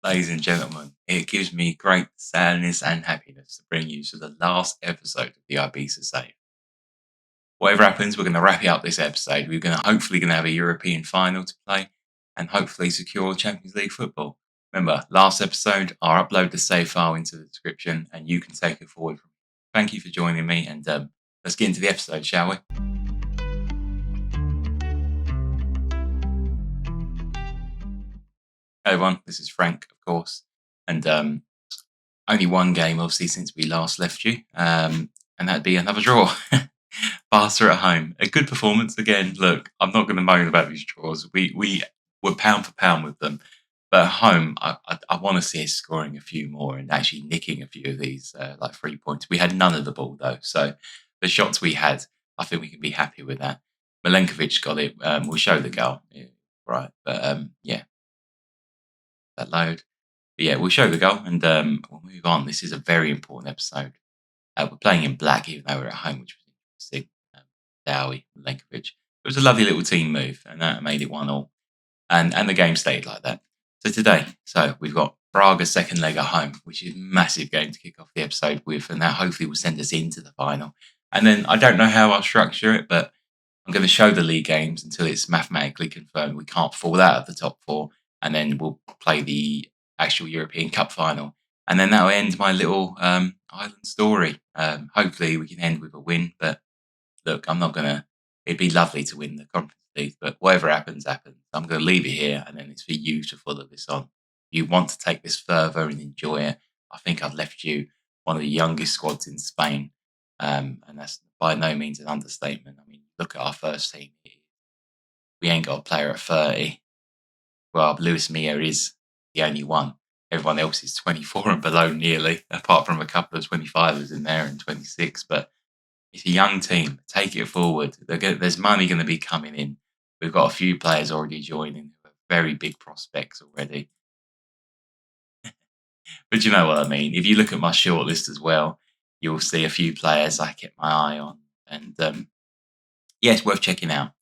Ladies and gentlemen, it gives me great sadness and happiness to bring you to the last episode of the Ibiza save. Whatever happens, we're going to wrap it up this episode. We're going to hopefully going to have a European final to play and hopefully secure Champions League football. Remember, last episode, I'll upload the save file into the description and you can take it forward from. Thank you for joining me and let's get into the episode, shall we? Hello everyone, this is Frank, of course, and only one game, obviously, since we last left you, and that'd be another draw. Barca at home, a good performance again. Look, I'm not going to moan about these draws. We were pound for pound with them, but at home, I want to see us scoring a few more and actually nicking a few of these, like 3 points. We had none of the ball though, so the shots we had, I think we can be happy with that. Milenkovic got it. We'll show the goal, yeah, right? But yeah, that load. But yeah, we'll show the goal and we'll move on. This is a very important episode. We're playing in black, even though we're at home, which was interesting. Dowie, Milenkovic. It was a lovely little team move, and that made it 1-1. And the game stayed like that. So today, we've got Braga's second leg at home, which is a massive game to kick off the episode with, and that hopefully will send us into the final. And then I don't know how I'll structure it, but I'm going to show the league games until it's mathematically confirmed we can't fall out of the top four, and then we'll play the actual European Cup final. And then that'll end my little island story. Hopefully we can end with a win, but look, I'm not going to... It'd be lovely to win the Conference League, but whatever happens, happens. I'm going to leave it here, and then it's for you to follow this on. If you want to take this further and enjoy it, I think I've left you one of the youngest squads in Spain, and that's by no means an understatement. I mean, look at our first team here. We ain't got a player at 30. Well, Luis Mia is the only one. Everyone else is 24 and below nearly, apart from a couple of 25ers in there and 26. But it's a young team. Take it forward. There's money going to be coming in. We've got a few players already joining who are very big prospects already. But you know what I mean. If you look at my shortlist as well, you'll see a few players I kept my eye on. And yeah, it's worth checking out.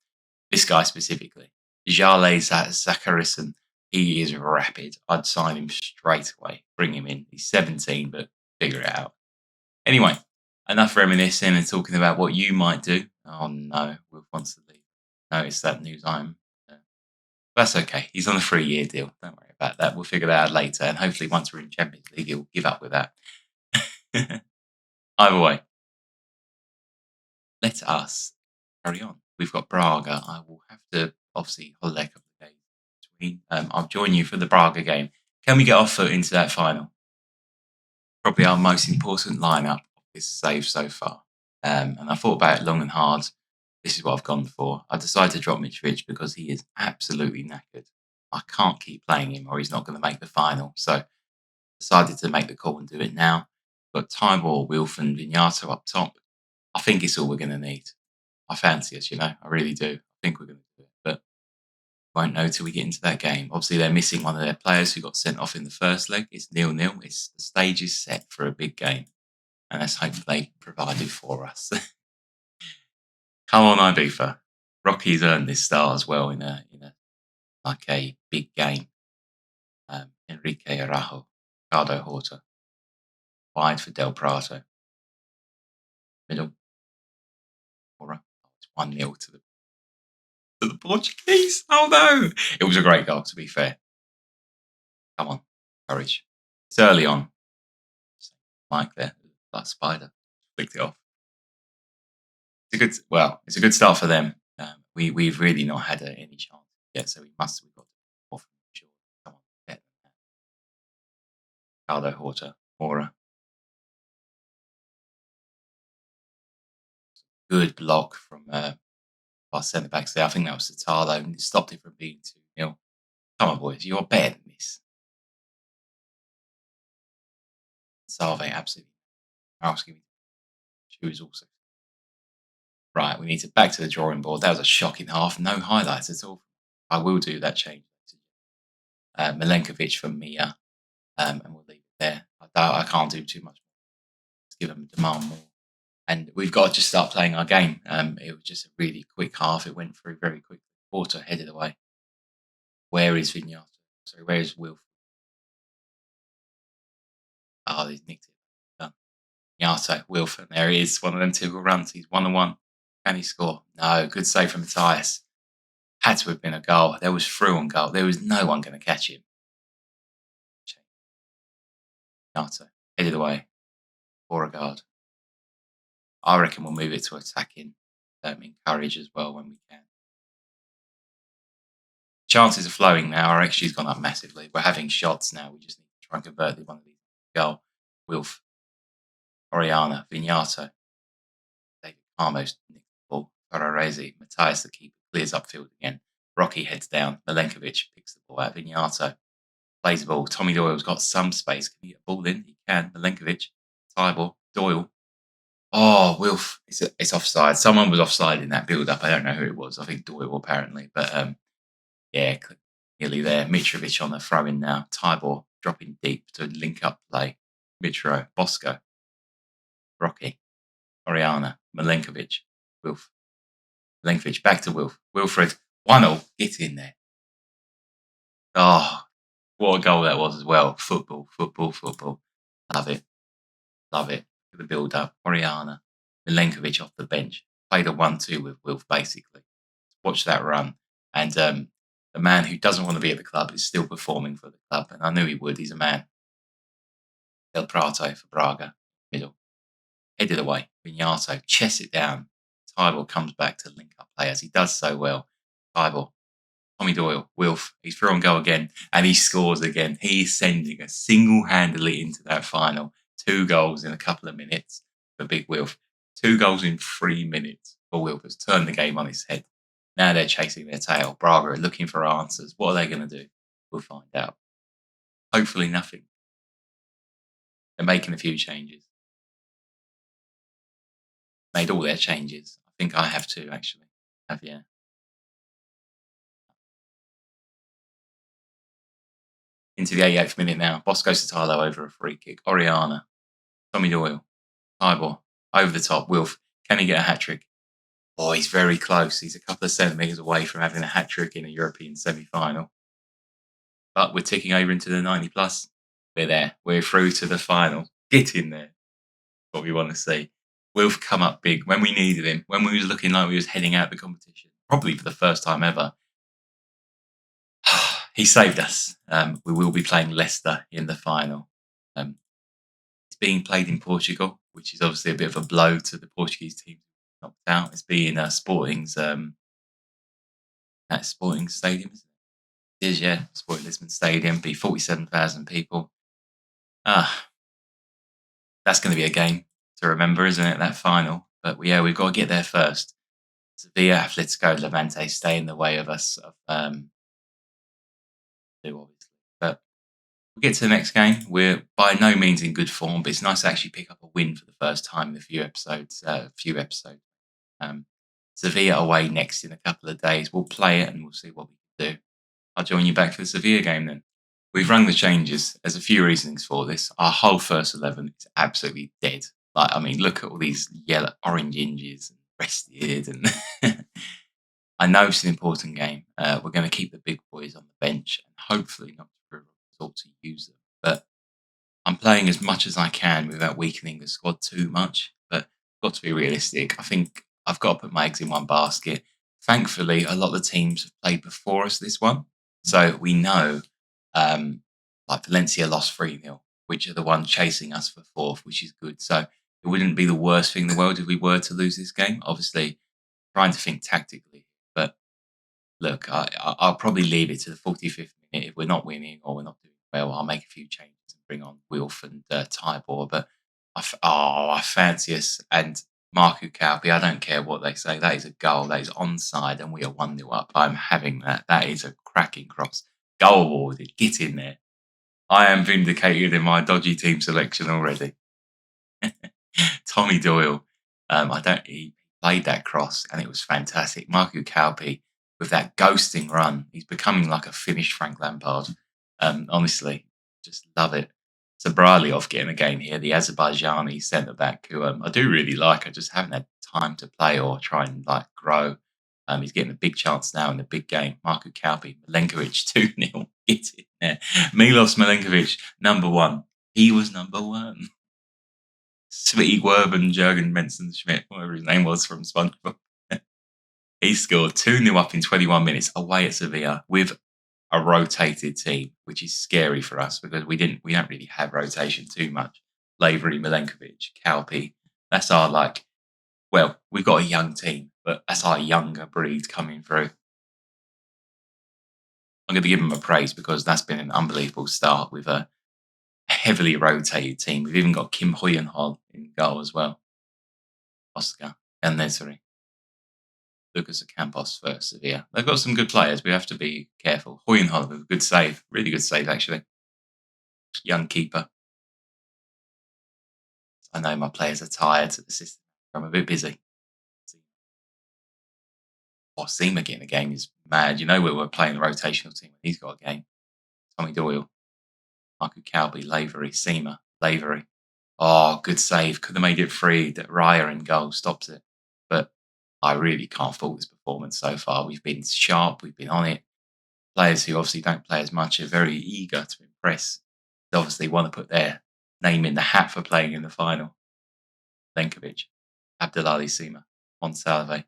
This guy specifically. Jale Zachariasen. He is rapid. I'd sign him straight away. Bring him in. He's 17, but figure it out. Anyway, enough reminiscing and talking about what you might do. Oh no, Wilf wants to leave. Notice that news item. That's okay. He's on a 3-year deal. Don't worry about that. We'll figure that out later. And hopefully once we're in Champions League, he'll give up with that. Either way, let us carry on. We've got Braga. I will have to obviously holiday a couple of days between. I'll join you for the Braga game. Can we get our foot into that final? Probably our most important lineup of this save so far. And I thought about it long and hard. This is what I've gone for. I decided to drop Mitrovic because he is absolutely knackered. I can't keep playing him or he's not going to make the final. So decided to make the call and do it now. Got Tybor, Wilf and Vignato up top. I think it's all we're going to need. I fancy us, I really do. I think we're going to do it, but won't know till we get into that game. Obviously, they're missing one of their players who got sent off in the first leg. It's 0-0. The stage is set for a big game, and let's hope they provided for us. Come on, Ibiza. Rocky's earned this start as well in a big game. Enrique Araujo, Ricardo Horta, wide for Del Prato, middle. It's 1-0 to the Portuguese. Oh no! It was a great goal, to be fair. Come on, courage. It's early on. Mike there, that spider, flicked it off. It's a good start for them. We've really not had any chance yet, so we've got to more from sure. Come on, better than that. Ricardo Horta, Mora. Good block from our centre backs there. I think that was Satalo, and it stopped it from being 2-0. Come on, boys, you're better than this. Salve, absolutely. Shoes also. Right, we need to back to the drawing board. That was a shocking half. No highlights at all. I will do that change. Milenkovic for Mia, and we'll leave it there. I can't do too much. Let's give them a demand more. And we've got to just start playing our game. It was just a really quick half. It went through very quickly. Porter headed away. Where is Vignato? Sorry, where is Wilf? Oh, he's nicked it. Done. Yato, Wilf, and there he is. One of them typical runs. He's 1-1. Can he score? No. Good save from Matthias. Had to have been a goal. There was through on goal. There was no one going to catch him. Yato, headed away. Beauregard. I reckon we'll move it to attacking. Encourage as well when we can. Chances are flowing now. Our XG's gone up massively. We're having shots now. We just need to try and convert one of these. Goal. Wilf. Oriana. Vignato. David Carmos nicked the ball. Ferrarese. Matthias, the keeper, clears upfield again. Rocky heads down. Milenkovic picks the ball out. Vignato plays the ball. Tommy Doyle's got some space. Can he get a ball in? He can. Milenkovic. Tybor. Doyle. Oh, Wilf. It's offside. Someone was offside in that build-up. I don't know who it was. I think Doyle, apparently. But, yeah, nearly there. Mitrovic on the throw-in now. Tybor dropping deep to link up play. Mitro. Bosco. Rocky. Oriana. Milenkovic. Wilf. Milenkovic. Back to Wilf. Wilfred. 1-0. Get in there. Oh, what a goal that was as well. Football. Love it. The build-up. Oriana. Milenkovic off the bench. Played a 1-2 with Wilf, basically. Watch that run. And the man who doesn't want to be at the club is still performing for the club. And I knew he would. He's a man. Del Prato for Braga. Middle. Headed away. Vignato. Chests it down. Tybor comes back to link up play as he does so well. Tybor. Tommy Doyle. Wilf. He's through on goal again. And he scores again. He's sending us single-handedly into that final. 2 goals in a couple of minutes for Big Wilf. 2 goals in 3 minutes for Wilf. Has turned the game on its head. Now they're chasing their tail. Braga are looking for answers. What are they going to do? We'll find out. Hopefully nothing. They're making a few changes. Made all their changes. I think I have too, actually. Yeah. Into the 88th minute now. Bosco Sotalo over a free kick. Oriana. Tommy Doyle. Tybor. Over the top. Wilf. Can he get a hat-trick? Oh, he's very close. He's a couple of centimetres away from having a hat-trick in a European semi-final. But we're ticking over into the 90+. We're there. We're through to the final. Get in there. What we want to see. Wilf come up big when we needed him. When we was looking like we was heading out the competition. Probably for the first time ever. He saved us. We will be playing Leicester in the final. It's being played in Portugal, which is obviously a bit of a blow to the Portuguese team knocked out. It's being Sporting's at Sporting Stadium, isn't it? It is, yeah. Sporting Lisbon Stadium. Be 47,000 people. That's going to be a game to remember, isn't it? That final. But yeah, we've got to get there first. Sevilla, Atletico, Levante stay in the way of us. Obviously, but we'll get to the next game. We're by no means in good form, but it's nice to actually pick up a win for the first time in a few episodes. Sevilla away next in a couple of days. We'll play it and we'll see what we can do. I'll join you back for the Sevilla game then. We've rung the changes. There's a few reasonings for this. Our whole first 11 is absolutely dead. Like, I mean, look at all these yellow, orange injuries and rested, and I know it's an important game. We're going to keep the big boys on the bench and hopefully not resort to use them. But I'm playing as much as I can without weakening the squad too much. But I've got to be realistic. I think I've got to put my eggs in one basket. Thankfully, a lot of the teams have played before us this one. So we know, like Valencia lost 3-0, which are the ones chasing us for 4th, which is good. So it wouldn't be the worst thing in the world if we were to lose this game. Obviously, trying to think tactically. But look, I'll probably leave it to the 45th minute. If we're not winning or we're not doing well, I'll make a few changes and bring on Wilf and Tybor. But I fancy us. And Marco Calpi, I don't care what they say. That is a goal. That is onside and we are 1-0 up. I'm having that. That is a cracking cross. Goal awarded. Get in there. I am vindicated in my dodgy team selection already. Tommy Doyle. He played that cross and it was fantastic. Marco Calpi with that ghosting run. He's becoming like a Finnish Frank Lampard. Honestly, just love it. Zabrali off getting a game here, the Azerbaijani centre back, who I do really like. I just haven't had time to play or try and like grow. He's getting a big chance now in the big game. Marco Calpi, Milenkovic 2-0. Get in there. Milos Milenkovic, number 1. He was number one. Sweetie Werben Jurgen Menson Schmidt, whatever his name was from SpongeBob. He scored 2-0 up in 21 minutes away at Sevilla with a rotated team, which is scary for us because we don't really have rotation too much. Lavery, Milenkovic, Kalpi. That's our we've got a young team, but that's our younger breed coming through. I'm going to give them a praise because that's been an unbelievable start with a heavily rotated team. We've even got Kim Hoyenhol in goal as well. Oscar and Nesri. Lucas Campos for Sevilla. They've got some good players. We have to be careful. Hoyenhol with a good save. Really good save, actually. Young keeper. I know my players are tired at the system. I'm a bit busy. Seema getting a game is mad. You know we're playing the rotational team. He's got a game. Tommy Doyle. Marku Calby, Lavery, Seema, Lavery. Oh, good save. Could have made it free. That Raya in goal stops it. But I really can't fault this performance so far. We've been sharp. We've been on it. Players who obviously don't play as much are very eager to impress. They obviously want to put their name in the hat for playing in the final. Lenkovic, Abdelali Seema, Monsalve.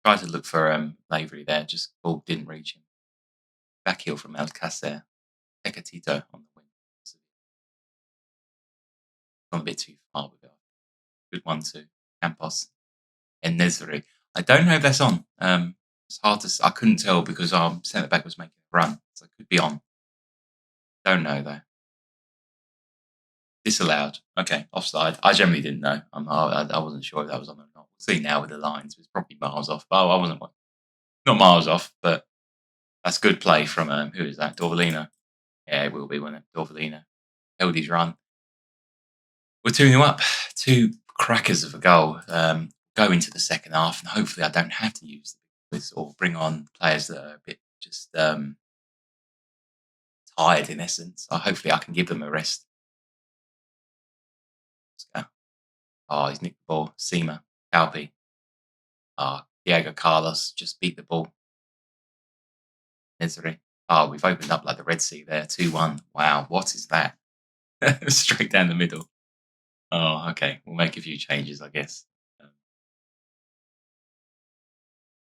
Tried to look for Lavery there, just ball didn't reach him. Back heel from Alcacer. Tecatito on the wing. Gone a bit too far with it. Good 1-2. Campos. And Nesri. I don't know if that's on. It's hard to. I couldn't tell because our centre back was making a run, so it could be on. Don't know though. Disallowed. Okay, offside. I generally didn't know. I wasn't sure if that was on or not. We'll see now with the lines. It was probably miles off. Oh, I wasn't. Not miles off, but that's good play from who is that? Dorvalino. Yeah, it will be, won't it? Dorvalino held his run. We're 2-0 up. Two crackers of a goal. Go into the second half, and hopefully I don't have to use this or bring on players that are a bit just tired in essence. Hopefully I can give them a rest. Oh, he's nicked the ball. Seema, Calpi. Diego Carlos just beat the ball. Nesri. We've opened up like the Red Sea there. 2-1. Wow, what is that? Straight down the middle. Oh, okay. We'll make a few changes, I guess.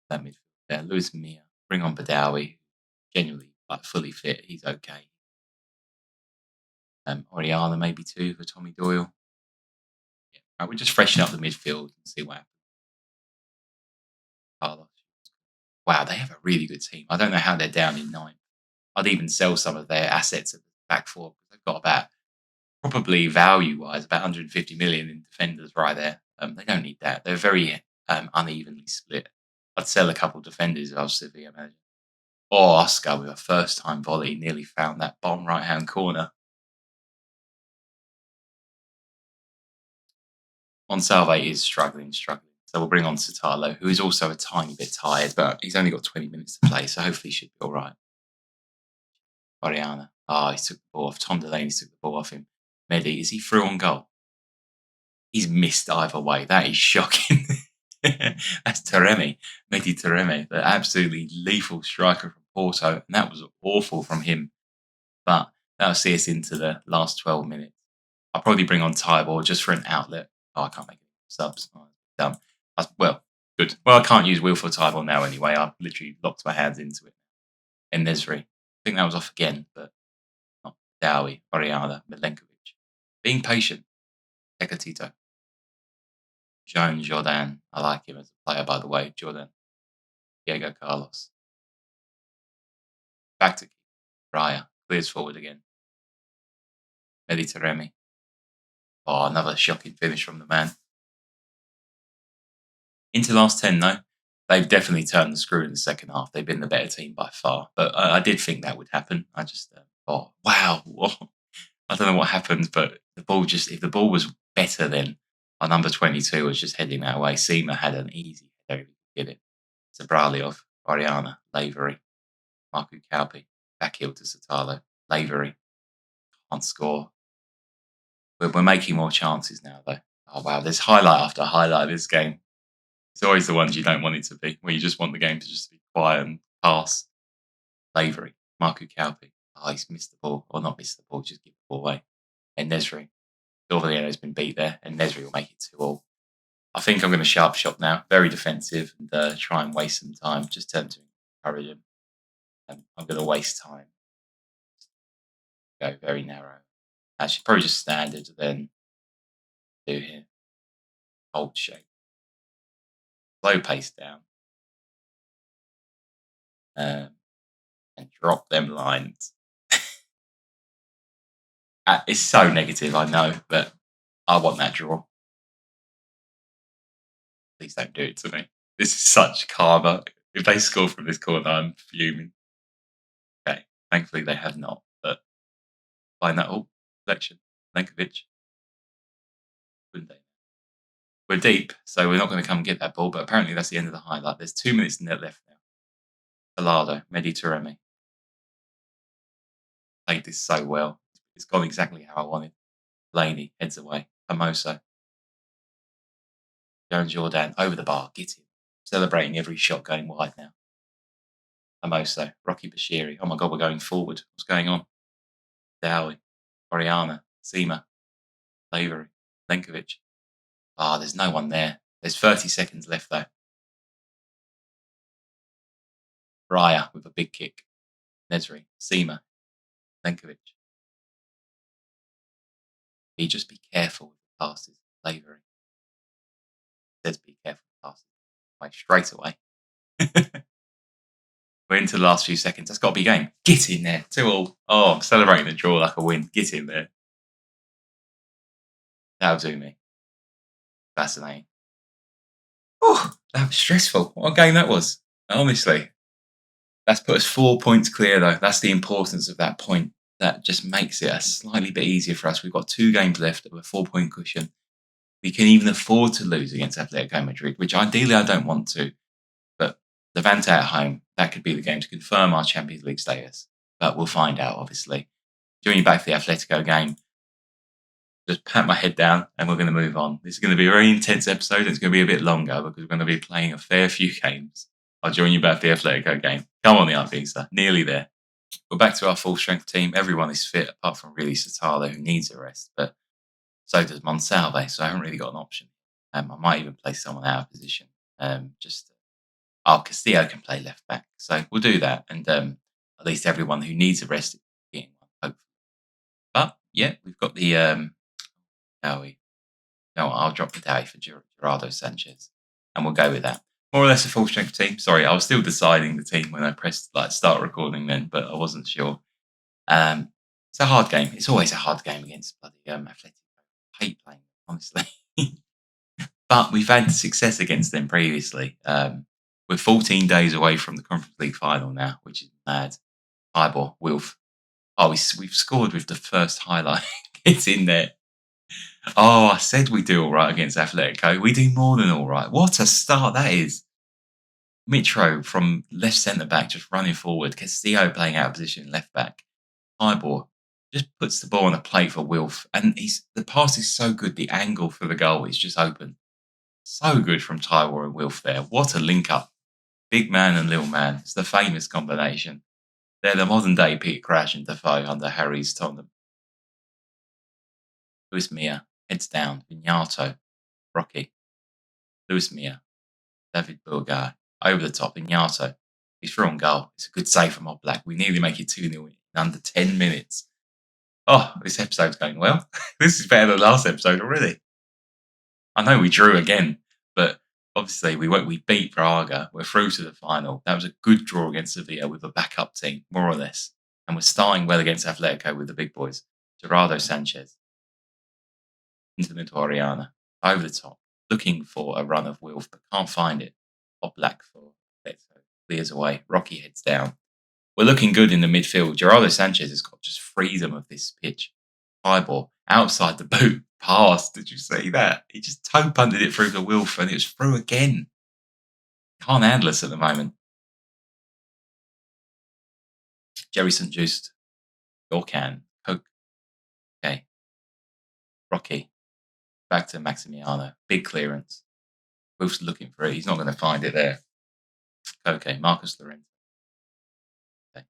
That midfield there. Luis Mia. Bring on Badawi. Genuinely fully fit. He's okay. Oriana maybe too for Tommy Doyle. Yeah. Right, we'll just freshen up the midfield and see what happens. Carlos. Wow, they have a really good team. I don't know how they're down in 9th. I'd even sell some of their assets at the back four because they've got about, probably value-wise, about 150 million in defenders right there. They don't need that. They're very unevenly split. I'd sell a couple of defenders if I was Sevilla manager. Or Oscar with a first-time volley nearly found that bottom right-hand corner. Monsalve is struggling. So we'll bring on Sotalo, who is also a tiny bit tired, but he's only got 20 minutes to play, so hopefully he should be all right. Oriana. He took the ball off. Tom Delaney took the ball off him. Mehdi, is he through on goal? He's missed either way. That is shocking. That's Taremi. Mehdi Taremi, the absolutely lethal striker from Porto. And that was awful from him. But that'll see us into the last 12 minutes. I'll probably bring on Tybor just for an outlet. I can't make any subs. Dumb. Well, good. Well, I can't use Wilfred Tybor now anyway. I've literally locked my hands into it. And Nesri. I think that was off again, but not Dowie, Oriana, Milenkovic. Being patient. Tecatito. Joan Jordan. I like him as a player, by the way. Jordan. Diego Carlos. Back to Raya. Clears forward again. Mehdi Taremi. Another shocking finish from the man. Into last 10, though. They've definitely turned the screw in the second half. They've been the better team by far. But I did think that would happen. I just, wow. I don't know what happened, but if the ball was better then, our number 22 was just heading that way. Seema had an easy header to get it. Zabraliov, Oriana, Lavery, Marku Kalpi, back heel to Sotalo, Lavery. Can't score. We're making more chances now, though. Oh, wow. There's highlight after highlight of this game. It's always the ones you don't want it to be, where you just want the game to just be quiet and pass. Lavery, Marku Kalpi. Oh, he's missed the ball. Or not missed the ball, just give the ball away. And Nesri. Silverliano's been beat there, and Nesri will make it 2-2. I think I'm going to sharp shot now. Very defensive and try and waste some time. Just turn to encourage him. And I'm going to waste time. Go very narrow. Actually, probably just standard, then do here. Hold shape. Slow pace down. And drop them lines. It's so negative, I know, but I want that draw. Please don't do it to me. This is such karma. If they score from this corner, I'm fuming. Okay, thankfully they have not, but find that selection. Lenkovic. We're deep, so we're not going to come and get that ball, but apparently that's the end of the highlight. There's 2 minutes in net left now. Gallardo, Meditaremi. Played this so well. It's gone exactly how I wanted. Laney heads away. Hermoso. Jones Jordan over the bar. Get him. Celebrating every shot going wide now. Hermoso. Rocky Bashiri. Oh my God, we're going forward. What's going on? Dowie. Oriana. Seema. Lavery. Lenkovic. There's no one there. There's 30 seconds left though. Raya with a big kick. Nesri. Seema. Lenkovic. Just be careful with the passes. Lavery. Says be careful with the passes. Straight away. We're into the last few seconds. That's got to be game. Get in there. 2-2. Oh, I'm celebrating the draw like a win. Get in there. That'll do me. Fascinating. Oh, that was stressful. What a game that was. Honestly. That's put us 4 points clear, though. That's the importance of that point. That just makes it a slightly bit easier for us. We've got 2 games left of a 4-point cushion. We can even afford to lose against Atletico Madrid, which ideally I don't want to. But Levante at home, that could be the game to confirm our Champions League status. But we'll find out, obviously. Joining you back for the Atletico game, just pat my head down and we're going to move on. This is going to be a very intense episode. It's going to be a bit longer because we're going to be playing a fair few games. I'll join you back for the Atletico game. Come on, the Ibiza. Nearly there. We're back to our full strength team. Everyone is fit apart from really Satalo, who needs a rest. But so does Monsalve, so I haven't really got an option. I might even play someone out of position. Castillo can play left back, so we'll do that. And at least everyone who needs a rest is getting one, hopefully. But yeah, we've got the Dowie. No, I'll drop the Dowie for Gerardo Sanchez, and we'll go with that. More or less a full strength team. Sorry, I was still deciding the team when I pressed start recording then, but I wasn't sure. It's a hard game. It's always a hard game against bloody Atletico. I hate playing them, honestly. But we've had success against them previously. We're 14 days away from the Conference League final now, which is mad. Ibor, Wilf. Oh, we've scored with the first highlight. It's in there. Oh, I said we do all right against Atletico. We do more than all right. What a start that is. Mitro from left centre-back just running forward. Castillo playing out of position left back. Ibor just puts the ball on a plate for Wilf. And the pass is so good. The angle for the goal is just open. So good from Tywor and Wilf there. What a link-up. Big man and little man. It's the famous combination. They're the modern-day Peter Crash and Defoe under Harry's Tottenham. Luis Mia heads down. Vignato. Rocky. Luis Mia. David Burgai. Over the top. Vignato. He's through on goal. It's a good save from Oblak. We nearly make it 2-0 in under 10 minutes. Oh, this episode's going well. This is better than the last episode already. I know we drew again, but obviously we beat Braga. We're through to the final. That was a good draw against Sevilla with a backup team, more or less. And we're starting well against Atletico with the big boys. Gerardo Sanchez. Into the Oriana. Over the top. Looking for a run of Wilf, but can't find it. Oblak for Atletico. Clears away. Rocky heads down. We're looking good in the midfield. Gerardo Sanchez has got just freedom of this pitch. High ball. Outside the boot. Pass. Did you see that? He just toe punted it through the Wilf and it was through again. Can't handle us at the moment. Jerry St. Just. Gorkan. Coke. Okay. Rocky. Back to Maximiano. Big clearance. Wilf's looking for it. He's not going to find it there. Okay. Marcus Llorente. Okay.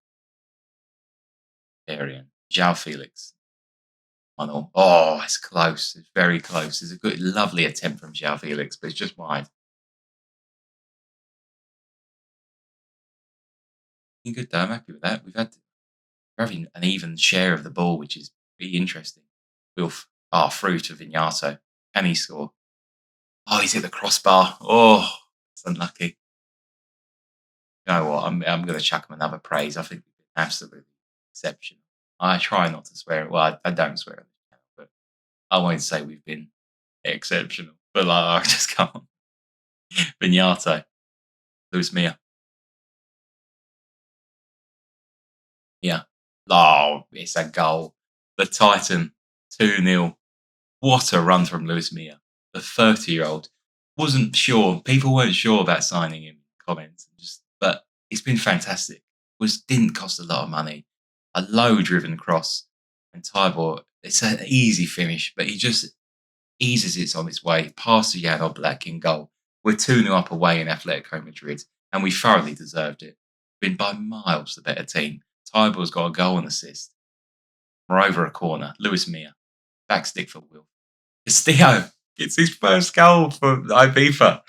Arian. João Felix. 1-1. Oh, it's close. It's very close. It's a good, lovely attempt from João Felix, but it's just wide. Been good though. I'm happy with that. We're having an even share of the ball, which is pretty interesting. Wilf. Through to Vignato. Can he score? Oh, he's hit the crossbar. Oh, it's unlucky. You know what? I'm going to chuck him another praise. I think we've been absolutely exceptional. I try not to swear. Well, I don't swear on the channel, but I won't say we've been exceptional. But like, I just can't. Vignato. Luis Mia. Yeah. Oh, it's a goal. The Titan. 2-0. What a run from Luis Mia. The 30-year-old. Wasn't sure. People weren't sure about signing him. Comments. But it's been fantastic. Didn't cost a lot of money. A low driven cross. And Tybor, it's an easy finish, but he just eases it on its way past Jan Oblak in goal. We're 2-0 up away in Atletico Madrid, and we thoroughly deserved it. Been by miles the better team. Tybor's got a goal and assist. We're over a corner. Luis Mia. Backstick for Will. Castillo gets his first goal for Ibiza.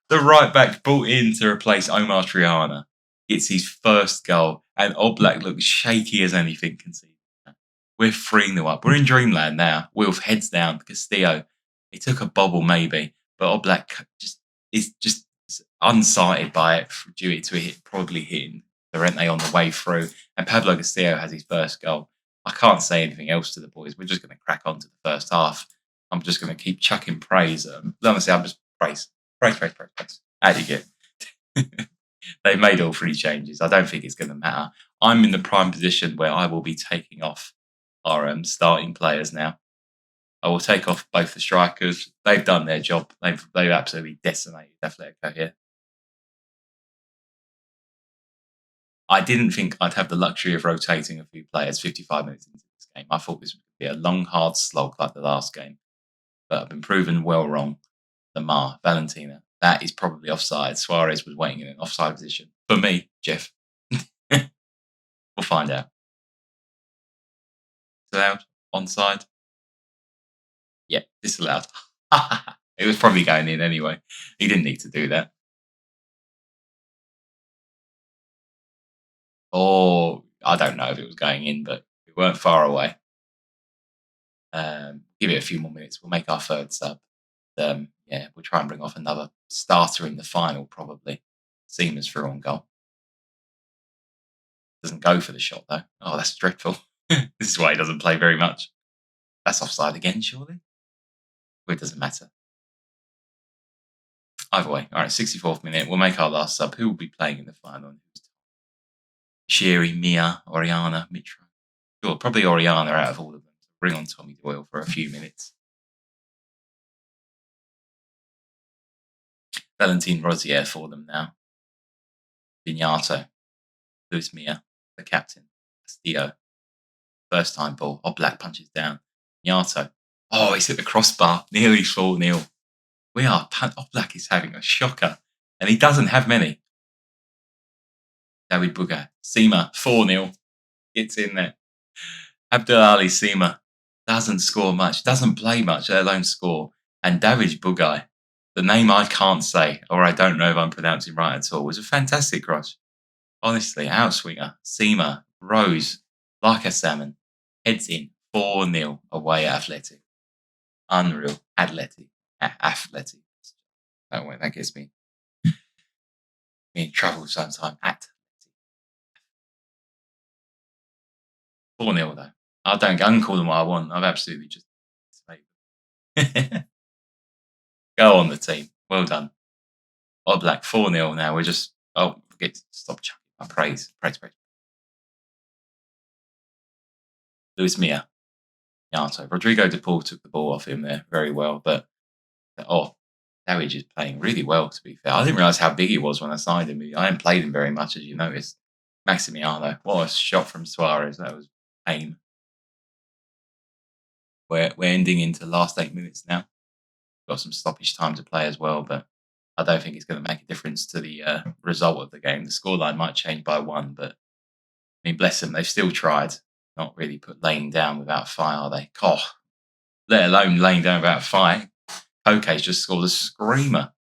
The right back brought in to replace Omar Triana gets his first goal, and Oblak looks shaky as anything conceded. We're 3-0 up. We're in dreamland now. Wilf heads down. Castillo, he took a bobble maybe, but Oblak is just unsighted by it due to it probably hitting Llorente on the way through. And Pablo Castillo has his first goal. I can't say anything else to the boys. We're just going to crack on to the first half. I'm just going to keep chucking praise at them. Honestly, I'm just praise. How do you get? They've made all 3 changes. I don't think it's going to matter. I'm in the prime position where I will be taking off our starting players now. I will take off both the strikers. They've done their job. They've absolutely decimated Atletico here. I didn't think I'd have the luxury of rotating a few players 55 minutes into this game. I thought this would be a long, hard slog like the last game. But I've been proven well wrong. Lamar, Valentina, that is probably offside. Suarez was waiting in an offside position. For me, Jeff. We'll find out. Disallowed? Onside? Yeah, disallowed. It was probably going in anyway. He didn't need to do that. Or I don't know if it was going in, but we weren't far away. Give it a few more minutes. We'll make our third sub. We'll try and bring off another starter in the final, probably. Seamer's through on goal. Doesn't go for the shot, though. Oh, that's dreadful. This is why he doesn't play very much. That's offside again, surely? Well, it doesn't matter. Either way. All right, 64th minute. We'll make our last sub. Who will be playing in the final? Sherry, Mia, Oriana, Mitra. Sure, probably Oriana out of all of them. Bring on Tommy Doyle for a few minutes. Valentin Rosier for them now. Vignato. Luis Mia, the captain. Castillo. First time ball. Oblak punches down. Vignato. Oh, he's hit the crossbar. Nearly 4-0. Oblak is having a shocker. And he doesn't have many. David Buga. Seema, 4-0. It's in there. Abdul Ali Seema doesn't score much, doesn't play much, let alone score. And David Bugai, the name I can't say, or I don't know if I'm pronouncing right at all, was a fantastic cross. Honestly, outswinger, Seema, rose like a salmon, heads in, 4-0 away at Athletic. Unreal. Athletic. Oh, wait, that gets me in trouble sometime. 4-0 though. I can call them what I want. I've absolutely just go on the team. Well done. Oblak 4-0 now. We're just forget to stop chucking. I praise. Luis Mia. Yato. Rodrigo de Paul took the ball off him there very well, but David is playing really well, to be fair. I didn't realise how big he was when I signed him. I hadn't played him very much, as you noticed. Maximiano. What a shot from Suarez. That was pain. We're ending into the last 8 minutes now. Got some stoppage time to play as well, but I don't think it's going to make a difference to the result of the game. The scoreline might change by 1, but I mean, bless them, they've still tried. not really put laying down without a fight, are they? Oh, let alone laying down without a fight. Koke's just scored a screamer.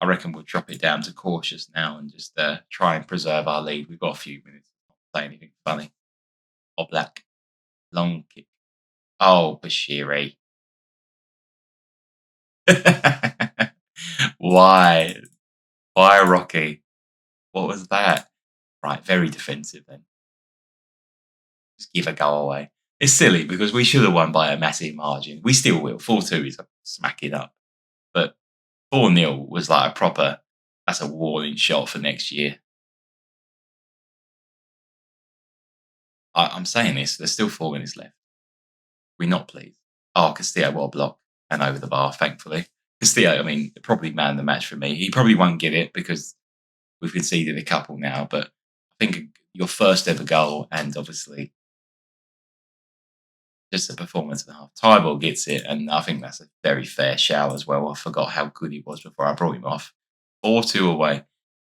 I reckon we'll drop it down to cautious now and just try and preserve our lead. We've got a few minutes to not say anything funny. Oblak, long kick. Oh, Bashiri. Why? Why, Rocky? What was that? Right, very defensive then. Just give a goal away. It's silly because we should have won by a massive margin. We still will. 4-2 is smacking up. But 4-0 was like a proper, that's a warning shot for next year. I'm saying this, there's still 4 minutes left. We're not pleased. Oh, Castillo, what a block. And over the bar, thankfully. Castillo, I mean, probably man of the match for me. He probably won't get it because we've conceded a couple now, but I think your first ever goal and obviously just a performance and a half. Tybalt gets it, and I think that's a very fair shout as well. I forgot how good he was before I brought him off. 4-2 away.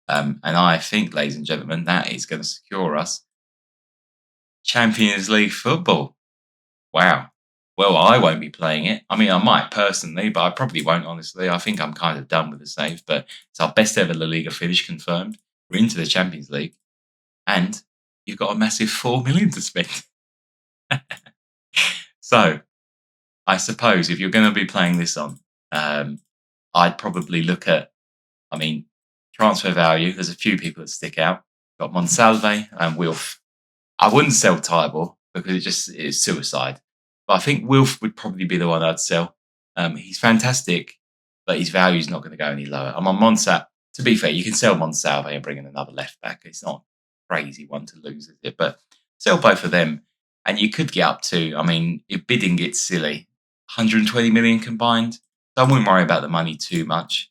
And I think, ladies and gentlemen, that is going to secure us Champions League football. Wow. Well, I won't be playing it. I mean, I might personally, but I probably won't, honestly. I think I'm kind of done with the save, but it's our best ever La Liga finish confirmed. We're into the Champions League, and you've got a massive 4 million to spend. So, I suppose if you're going to be playing this on, I'd probably look at, I mean, transfer value. There's a few people that stick out. Got Monsalve and Wilf. I wouldn't sell Tybor because it just is suicide. But I think Wilf would probably be the one I'd sell. He's fantastic, but his value is not going to go any lower. I'm on Monsat. To be fair, you can sell Monsalve and bring in another left back. It's not a crazy one to lose, is it? But sell both of them. And you could get up to, I mean, if bidding gets silly, 120 million combined. So I wouldn't worry about the money too much.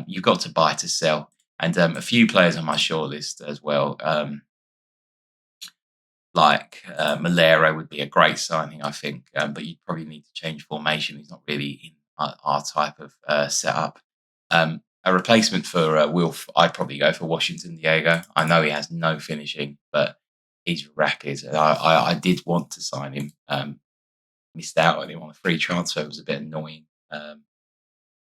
You've got to buy to sell. And a few players on my shortlist as well. Like Malero would be a great signing, I think. But you'd probably need to change formation. He's not really in our type of setup. A replacement for Wilf, I'd probably go for Washington Diego. I know he has no finishing, but he's rapid. And I did want to sign him. Missed out on him on a free transfer. It was a bit annoying.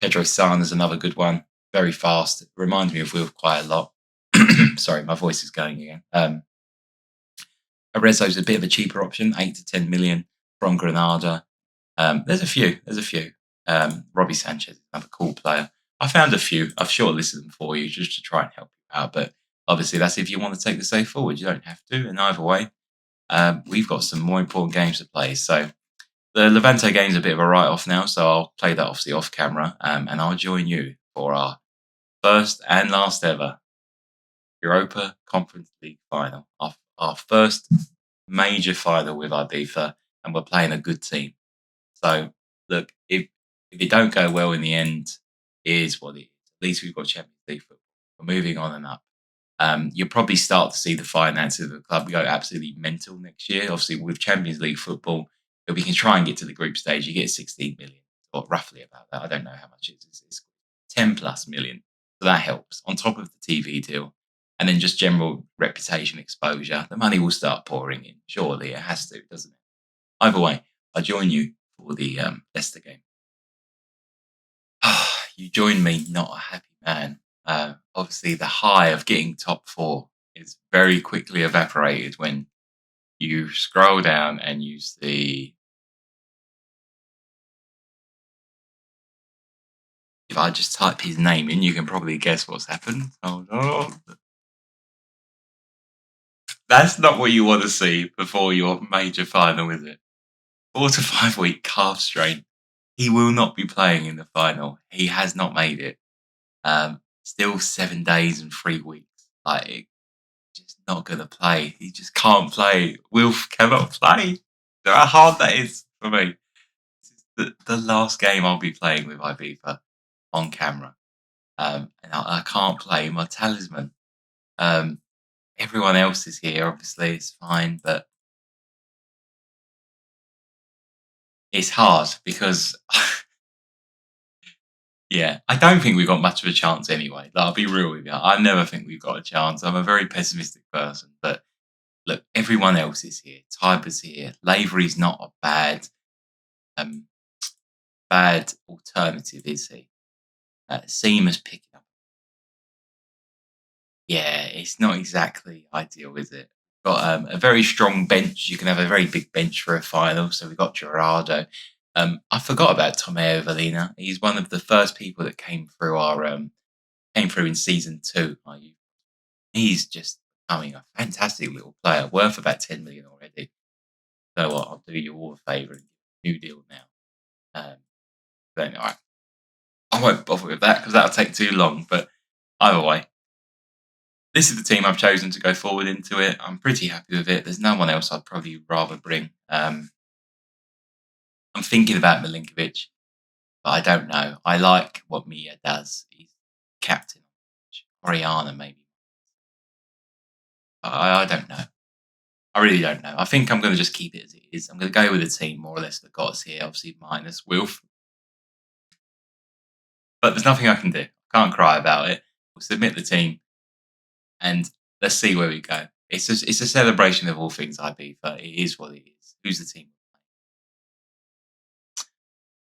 Pedro San is another good one. Very fast. It reminds me of Wilf quite a lot. Sorry, my voice is going again. Arezzo's a bit of a cheaper option, 8 to 10 million from Granada. There's a few. Robbie Sanchez is another cool player. I found a few. I've shortlisted them for you just to try and help you out. But obviously, that's if you want to take the save forward. You don't have to. And either way, we've got some more important games to play. So the Levante game's a bit of a write-off now. So I'll play that obviously off camera. And I'll join you for our first and last ever Europa Conference League final. Our first major final with Ibiza, and we're playing a good team. So, look, if it don't go well in the end, it is what it is. At least we've got Champions League football. We're moving on and up. You'll probably start to see the finances of the club go absolutely mental next year. Obviously, with Champions League football, if we can try and get to the group stage, you get 16 million, or roughly about that. I don't know how much it is. It's 10 plus million. So that helps on top of the TV deal. And then just general reputation exposure. The money will start pouring in. Surely it has to, doesn't it? Either way, I join you for the Leicester game. You join me, not a happy man. Obviously, the high of getting top 4 is very quickly evaporated when you scroll down and you see. If I just type his name in, you can probably guess what's happened. Hold on. That's not what you want to see before your major final, is it? 4 to 5 week calf strain. He will not be playing in the final. He has not made it. Still 7 days and 3 weeks. Like, just not going to play. He just can't play. Wilf cannot play. You know how hard that is for me. This is the last game I'll be playing with Ibiza on camera. And I can't play my talisman. Everyone else is here, obviously, it's fine, but it's hard because, yeah, I don't think we've got much of a chance anyway. Like, I'll be real with you. I never think we've got a chance. I'm a very pessimistic person, but look, everyone else is here. Tyber's here. Lavery's not a um, bad alternative, is he? Seamer's picking up. Yeah, it's not exactly ideal, is it? Got a very strong bench. You can have a very big bench for a final. So we've got Gerardo. I forgot about Tomeo Valina. He's one of the first people that came through came through in season 2. He's just becoming a fantastic little player, worth about 10 million already. So what? I'll do you all a favour and give a new deal now. But anyway, I won't bother with that because that'll take too long. But either way, this is the team I've chosen to go forward into it. I'm pretty happy with it. There's no one else I'd probably rather bring. I'm thinking about Milinkovic, but I don't know. I like what Mia does. He's captain. Oriana, maybe. I don't know. I really don't know. I think I'm going to just keep it as it is. I'm going to go with the team more or less that got us here, obviously minus Wilf. But there's nothing I can do. I can't cry about it. We'll submit the team and let's see where we go. It's a celebration of all things Ibiza. It is what it is. Who's the team?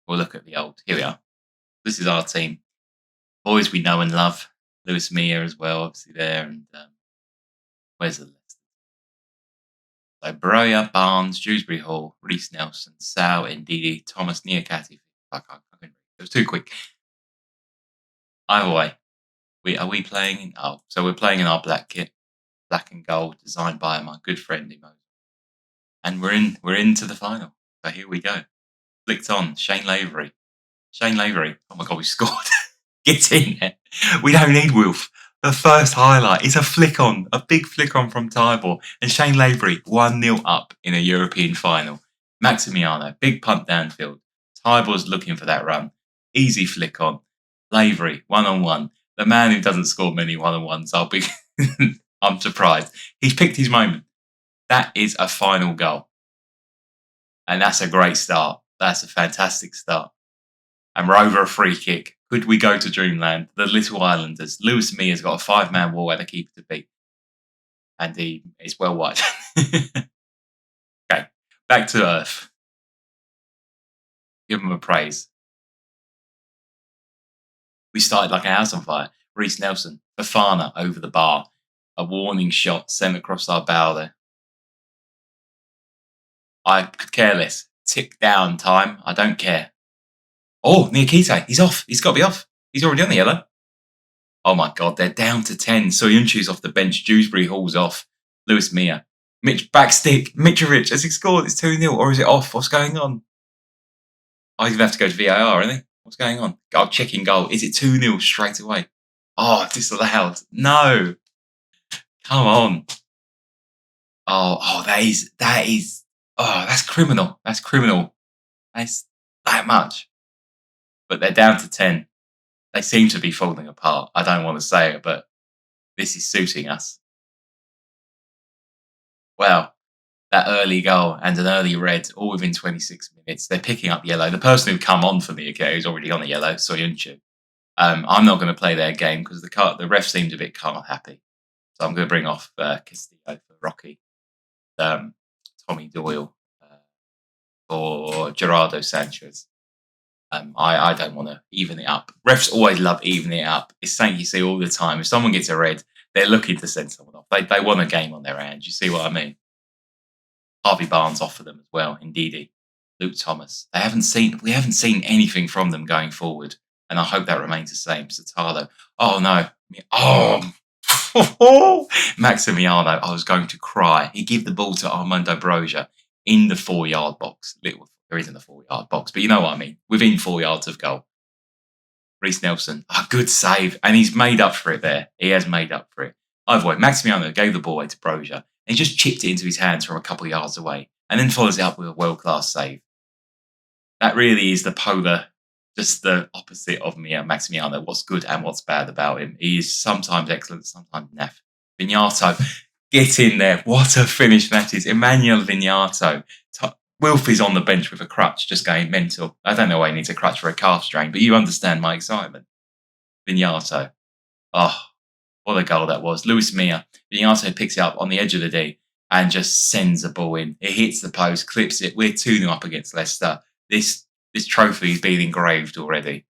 We'll look at the old. Here we are. This is our team. Boys we know and love. Lewis Mia as well, obviously there. And where's the list? So Broya, Barnes, Dewsbury Hall, Reece Nelson, Sal, Ndidi, Thomas, Niakati. I couldn't. It was too quick. Either way, are we playing? So we're playing in our black kit, black and gold, designed by my good friend Emozil. And we're into the final. So here we go. Flicked on Shane Lavery. Oh my god, we scored. Get in there. We don't need Wilf. The first highlight is a big flick on from Tybor. And Shane Lavery 1-0 up in a European final. Maximiano, big punt downfield. Tybor's looking for that run. Easy flick on. Lavery, 1-on-1. The man who doesn't score many 1-on-1s, I'm surprised. He's picked his moment. That is a final goal. And that's a great start. That's a fantastic start. And we're over a free kick. Could we go to Dreamland? The Little Islanders. Lewis Mia's got a 5-man wall and a keeper to beat. And he is well wide. Okay, back to earth. Give him a praise. We started like a house on fire. Reece Nelson, Fafana over the bar. A warning shot sent across our bow there. I could care less. Tick down time. I don't care. Oh, Niakite. He's off. He's got to be off. He's already on the yellow. Oh my God, they're down to 10. Soyuncu's off the bench. Dewsbury Hall's off. Lewis Mia. Mitch backstick. Mitrovic. Has he scored? It's 2-0. Or is it off? What's going on? Oh, he's going to have to go to VAR, isn't he? What's going on? Oh, checking goal. Is it 2-0 straight away? Oh, disallowed. No. Come on. Oh, that is, that's criminal. That's criminal. That's that much. But they're down to 10. They seem to be falling apart. I don't want to say it, but this is suiting us. Well, that early goal and an early red, all within 26 minutes. They're picking up yellow. The person who come on for me, okay, who's already on a yellow, Soyuncu. I'm not going to play their game because the ref seemed a bit card happy. So I'm going to bring off Castillo for Rocky, Tommy Doyle for Gerardo Sanchez. I don't want to even it up. Refs always love evening it up. It's something you see all the time. If someone gets a red, they're looking to send someone off. They want a game on their hands. You see what I mean? Harvey Barnes off for them as well. Ndidi, Luke Thomas. We haven't seen anything from them going forward, and I hope that remains the same. Satalo. Oh no. Oh. Maximiano, I was going to cry. He gave the ball to Armando Broja in the 4-yard box. There isn't a 4-yard box, but you know what I mean. Within 4 yards of goal. Reece Nelson, a good save. And he's made up for it there. He has made up for it. Either way, Maximiano gave the ball away to Broja. And he just chipped it into his hands from a couple of yards away. And then follows it up with a world-class save. That really is the polar, just the opposite of Maximiano. What's good and what's bad about him. He is sometimes excellent, sometimes naff. Vignato, get in there. What a finish that is. Emmanuel Vignato. Wilf is on the bench with a crutch, just going mental. I don't know why he needs a crutch for a calf strain, but you understand my excitement. Vignato. Oh, what a goal that was. Lewis Mia. Vignato picks it up on the edge of the D. and just sends a ball in. It hits the post, clips it. We're 2-0 up against Leicester. This trophy's been engraved already.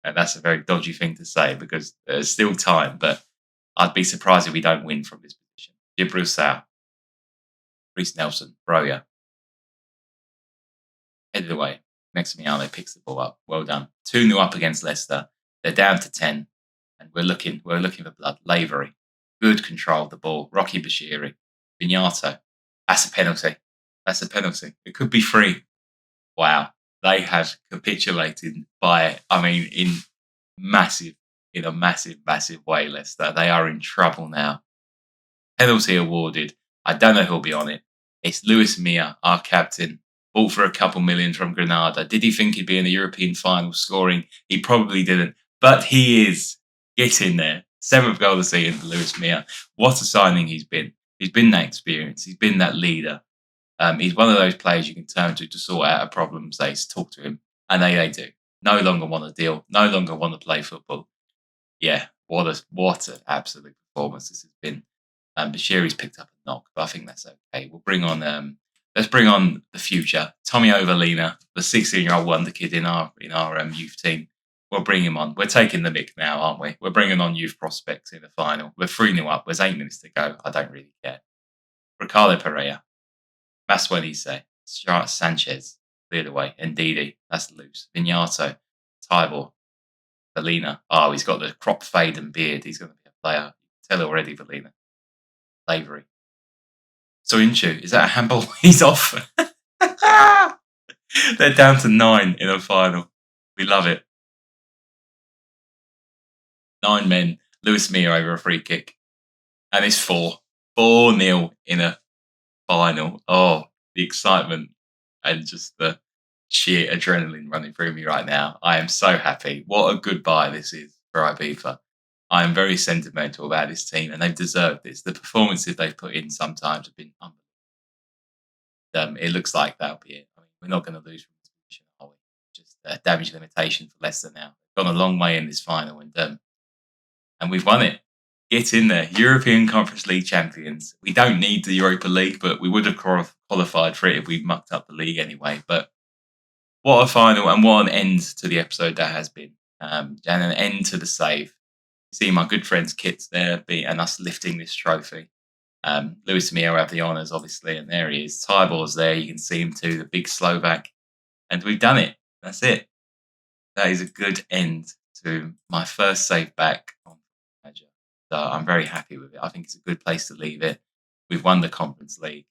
And that's a very dodgy thing to say because there's still time, but I'd be surprised if we don't win from this position. Jibril Sal, Reece Nelson, Broya, headed away. Next to Miano picks the ball up. Well done. 2-0 up against Leicester. They're down to 10. And we're looking for blood. Lavery. Good control of the ball. Rocky Bashiri. Vignato. That's a penalty. It could be free. Wow. They have capitulated in a massive way, Leicester. They are in trouble now. Penalty awarded. I don't know who'll be on it. It's Luis Mia, our captain, bought for a couple million from Granada. Did he think he'd be in the European final scoring? He probably didn't. But he is. Get in there. 7th goal of the season for Luis Mia. What a signing he's been. He's been that experience. He's been that leader. He's one of those players you can turn to sort out a problem, say, talk to him. And they do. No longer want a deal. No longer want to play football. Yeah, what an absolute performance this has been. Bashiri's picked up a knock, but I think that's okay. We'll bring on let's bring on the future. Tommy Overlina, the 16-year-old wonder kid in our youth team. We'll bring him on. We're taking the mick now, aren't we? We're bringing on youth prospects in the final. We're 3-0 up. There's 8 minutes to go. I don't really care. Ricardo Pereira, Maswelise, Sanchez, cleared away. Ndidi, that's loose. Vignato, Tybor, Valina. Oh, he's got the crop fade and beard. He's going to be a player. You can tell already, Valina. Lavery. Soyuncu, is that a handball? He's off. They're down to 9 in a final. We love it. 9 men. Luis Mia over a free kick. And it's 4-0 in a final. Oh, the excitement and just the sheer adrenaline running through me right now. I am so happy. What a goodbye this is for Ibiza. I am very sentimental about this team, and they've deserved this. The performances they've put in sometimes have been unbelievable. It looks like that'll be it. I mean, we're not going to lose from this position, are we? Just damage limitation for Leicester now. They've gone a long way in this final, and we've won it. Get in there. European Conference League champions. We don't need the Europa League, but we would have qualified for it if we mucked up the league anyway. But what a final and what an end to the episode that has been. And an end to the save. See my good friend's kits there and us lifting this trophy. Luis Mia will have the honours, obviously, and there he is. Tybor's there. You can see him too, the big Slovak. And we've done it. That's it. That is a good end to my first save back on Manager. So I'm very happy with it. I think it's a good place to leave it. We've won the Conference League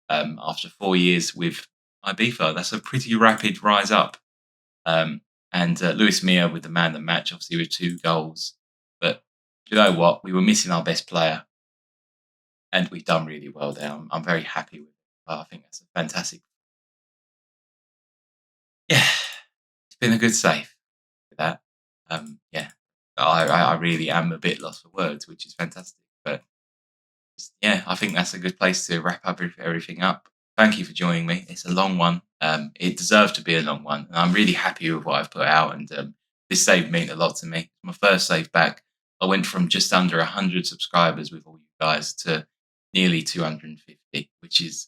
after 4 years with Ibiza. That's a pretty rapid rise up. And Luis Mia with the man of the match, obviously with 2 goals. But you know what? We were missing our best player. And we've done really well there. I'm very happy with it. I think that's a fantastic. Yeah, it's been a good save with that. Yeah, I really am a bit lost for words, which is fantastic. But yeah, I think that's a good place to wrap up everything up. Thank you for joining me. It's a long one. It deserved to be a long one. And I'm really happy with what I've put out. And this save meant a lot to me. My first save back, I went from just under 100 subscribers with all you guys to nearly 250, which is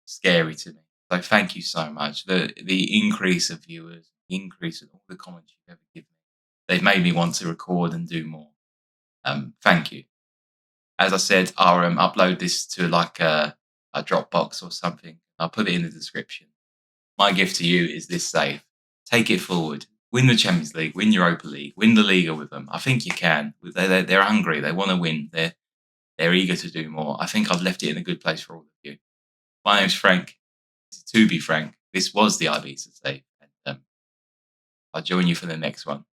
scary to me. So thank you so much. The increase of viewers, the increase of all the comments you've ever given me, they've made me want to record and do more. Thank you. As I said, I'll upload this to like a Dropbox or something. I'll put it in the description. My gift to you is this save. Take it forward. Win the Champions League. Win Europa League. Win the Liga with them. I think you can. They're hungry. They want to win. They're eager to do more. I think I've left it in a good place for all of you. My name's Frank. To be frank, this was the Ibiza save. And I'll join you for the next one,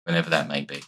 whenever that may be.